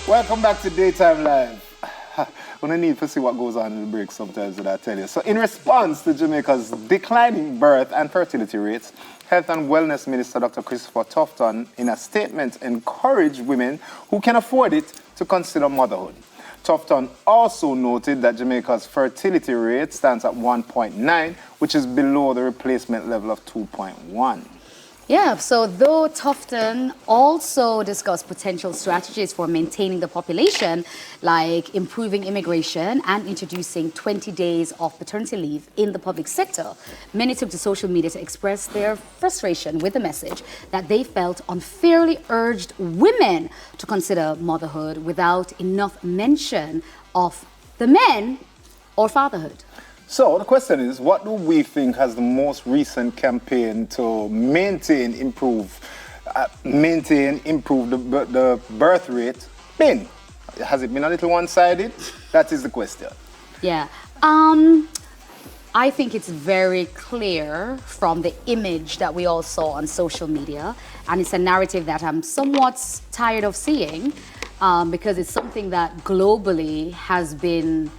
Welcome back to Daytime Live. When I need to see what goes on in the break sometimes, that I tell you. So in response to Jamaica's declining birth and fertility rates, Health and Wellness Minister Dr. Christopher Tufton, in a statement, encouraged women who can afford it to consider motherhood. Tufton also noted that Jamaica's fertility rate stands at 1.9, which is below the replacement level of 2.1. Yeah, so though Tufton also discussed potential strategies for maintaining the population, like improving immigration and introducing 20 days of paternity leave in the public sector, many took to social media to express their frustration with the message that they felt unfairly urged women to consider motherhood without enough mention of the men or fatherhood. So the question is, what do we think has the most recent campaign to improve the birth rate been? Has it been a little one-sided? That is the question. Yeah. I think it's very clear from the image that we all saw on social media, and it's a narrative that I'm somewhat tired of seeing because it's something that globally has been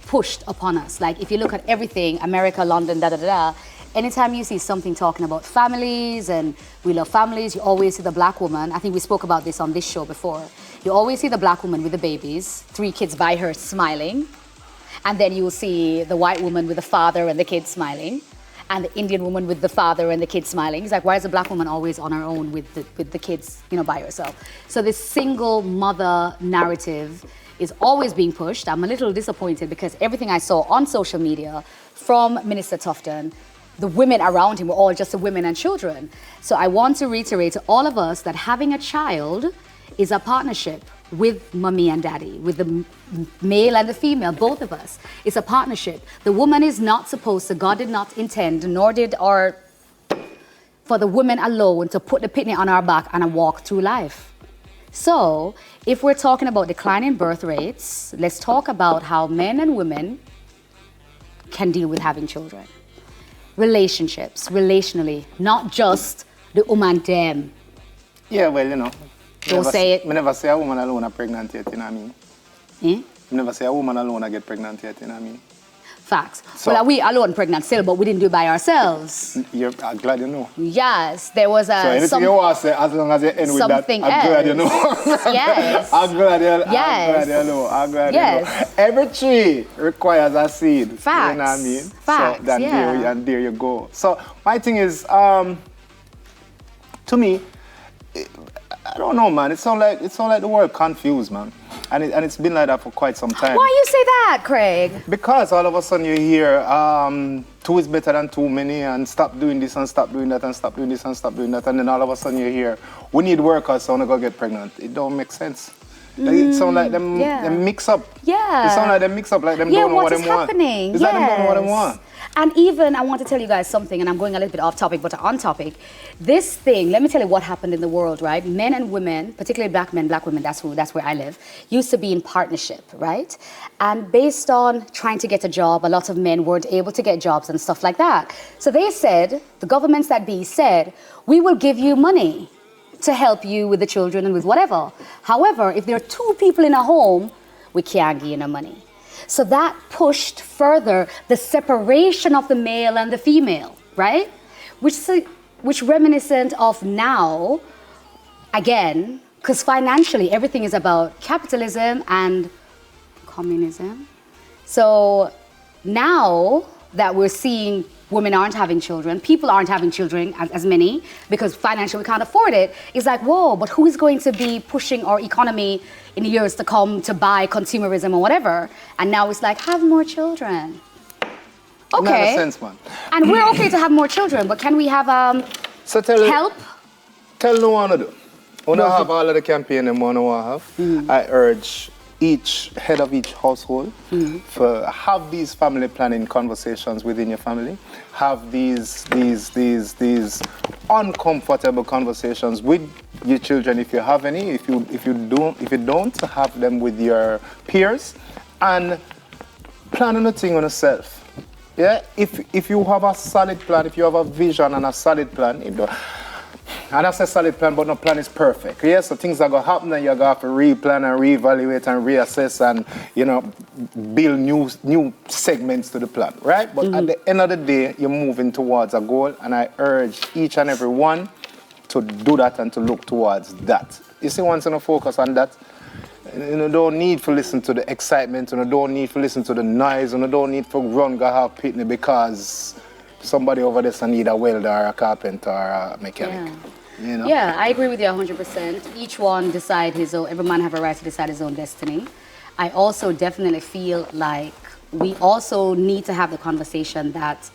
pushed upon us. Like if you look at everything, America, London, anytime you see something talking about families and we love families, you always see the black woman. I think we spoke about this on this show before. You always see the black woman with the babies, 3 kids by her smiling. And then you will see the white woman with the father and the kids smiling. And the Indian woman with the father and the kids smiling. It's like, why is the black woman always on her own with the kids, by herself? So this single mother narrative is always being pushed. I'm a little disappointed because everything I saw on social media from Minister Tufton, the women around him were all just the women and children. So I want to reiterate to all of us that having a child is a partnership with mommy and daddy, with the male and the female, both of us. It's a partnership. The woman is not supposed to, God did not intend, nor did for the woman alone to put the pitney on our back and walk through life. So, if we're talking about declining birth rates, let's talk about how men and women can deal with having children. Relationships, relationally, not just the woman them. Yeah, well, Don't say it. I never say a woman alone are pregnant yet, you know what I mean? I never say a woman alone I get pregnant yet, you know what I mean? Facts. So, well, we alone pregnant still, but we didn't do it by ourselves. I'm glad you know. Yes, there was So anything you want to say, as long as you end with that, I'm glad you know. Yes. I'm glad you know. I'm glad you know. Every tree requires a seed. Facts. You know what I mean? Facts, so there you go. So my thing is, to me, I don't know, man. It sounds like the world confused, man. And it's been like that for quite some time. Why you say that, Craig? Because all of a sudden you hear 2 is better than too many, and stop doing this and stop doing that and stop doing this and stop doing that, and then all of a sudden you hear we need workers, so I want to go get pregnant. It don't make sense. It sounds like them mix up. Yeah. It sounds like them mix up, like them don't know what they want. Yeah, what is happening? It's like them don't know what they want. And even, I want to tell you guys something, and I'm going a little bit off topic, but on topic. This thing, let me tell you what happened in the world, right? Men and women, particularly black men, black women, that's where I live, used to be in partnership, right? And based on trying to get a job, a lot of men weren't able to get jobs and stuff like that. So they said, the governments that be said, we will give you money to help you with the children and with whatever. However, if there are 2 people in a home, we can't give you no money. So that pushed further the separation of the male and the female, right? Which reminiscent of now, again, because financially everything is about capitalism and communism. So now that we're seeing women aren't having children, people aren't having children as many because financially we can't afford it, it's like, whoa, but who is going to be pushing our economy in the years to come to buy consumerism or whatever? And now it's like, have more children. Okay. Not a sense, man. And we're okay to have more children, but can we have help? Tell no one to do. When I have all of the campaign and one I have, I urge each head of each household for have these family planning conversations within your family. Have these uncomfortable conversations with your children if you have any. If you don't, have them with your peers, and plan on a thing on yourself. Yeah, if you have a solid plan, if you have a vision and a solid plan, And that's a solid plan, but no plan is perfect. Yeah, so things are going to happen and you're going to have to replan and reevaluate and reassess and, you know, build new segments to the plan, right? But at the end of the day, you're moving towards a goal, and I urge each and every one to do that and to look towards that. You see, once you focus on that, you don't need to listen to the excitement, and you don't need to listen to the noise, and you don't need to run go have pitney because somebody over there need a welder or a carpenter or a mechanic. Yeah. You know? Yeah, I agree with you 100%. Each one decide his own, every man have a right to decide his own destiny. I also definitely feel like we also need to have the conversation that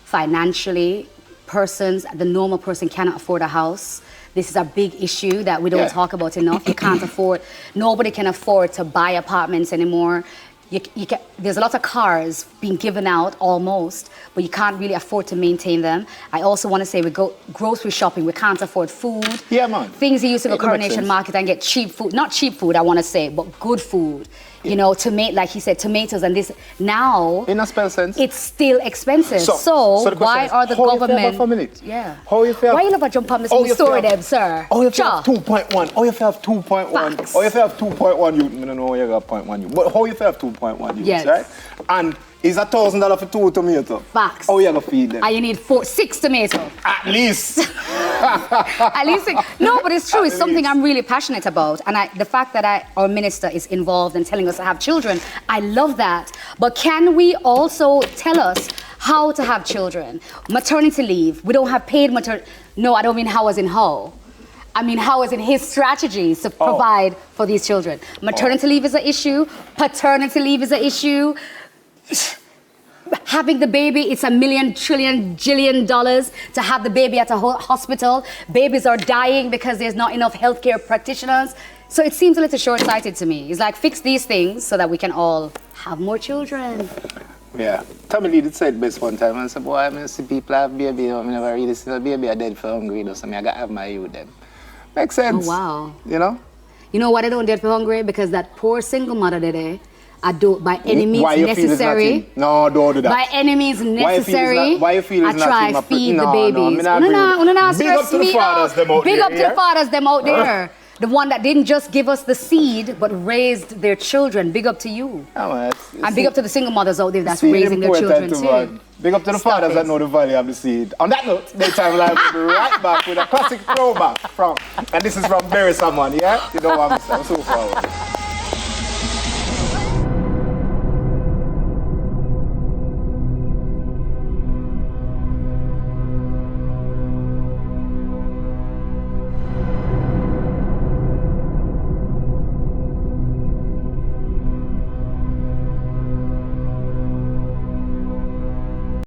financially, the normal person cannot afford a house. This is a big issue that we don't talk about enough. You can't afford, nobody can afford to buy apartments anymore. There's a lot of cars being given out almost, but you can't really afford to maintain them. I also want to say we go grocery shopping, we can't afford food. Yeah, man. Things you used to go Coronation Market and get cheap food, not cheap food I want to say, but good food. You know, like he said, tomatoes and this. Now, in a spell sense, it's still expensive. So why are the government... Yeah. Why you never jump on this story them, sir? Oh, you have 2.1. Oh, you have 2.1. Facts. Oh, you have 2.1 youth. I don't know you got 0.1 youth. But how you have 2.1 youth, yes. Right? And is $1,000 for 2 tomatoes? Facts. Oh, you gonna feed them? And you need 6 tomatoes. At least. At least. No, but it's true. It's something I'm really passionate about. And the fact that our minister is involved in telling us to have children, I love that. But can we also tell us how to have children? Maternity leave. We don't have paid maternity. No, I don't mean how as in how. I mean, how is in his strategies to provide for these children? Maternity leave is an issue. Paternity leave is an issue. Having the baby, it's $1 million, trillion, jillion dollars to have the baby at a hospital. Babies are dying because there's not enough healthcare practitioners. So it seems a little short-sighted to me. It's like, fix these things so that we can all have more children. Yeah. Tommy Lee did say it best one time and said, boy, I see people have baby, I never really see a baby are dead for hungry, so I gotta have my youth them. Makes sense. Oh, wow. You know? You know why they don't dead for hungry? Because that poor single mother today, I do by any means necessary. No, don't do that. By any means necessary. Why you feel it's I try not feed the babies. Big up to the fathers them out there. Big up to the fathers them out there. The one that didn't just give us the seed, but raised their children. Big up to you. And big up to the single mothers out there that's raising their children too. Big up to the fathers that know the value of the seed. On that note, Daytime Live will be right back with a classic throwback and this is from Barry Someone, yeah? You know what I'm saying? So forward.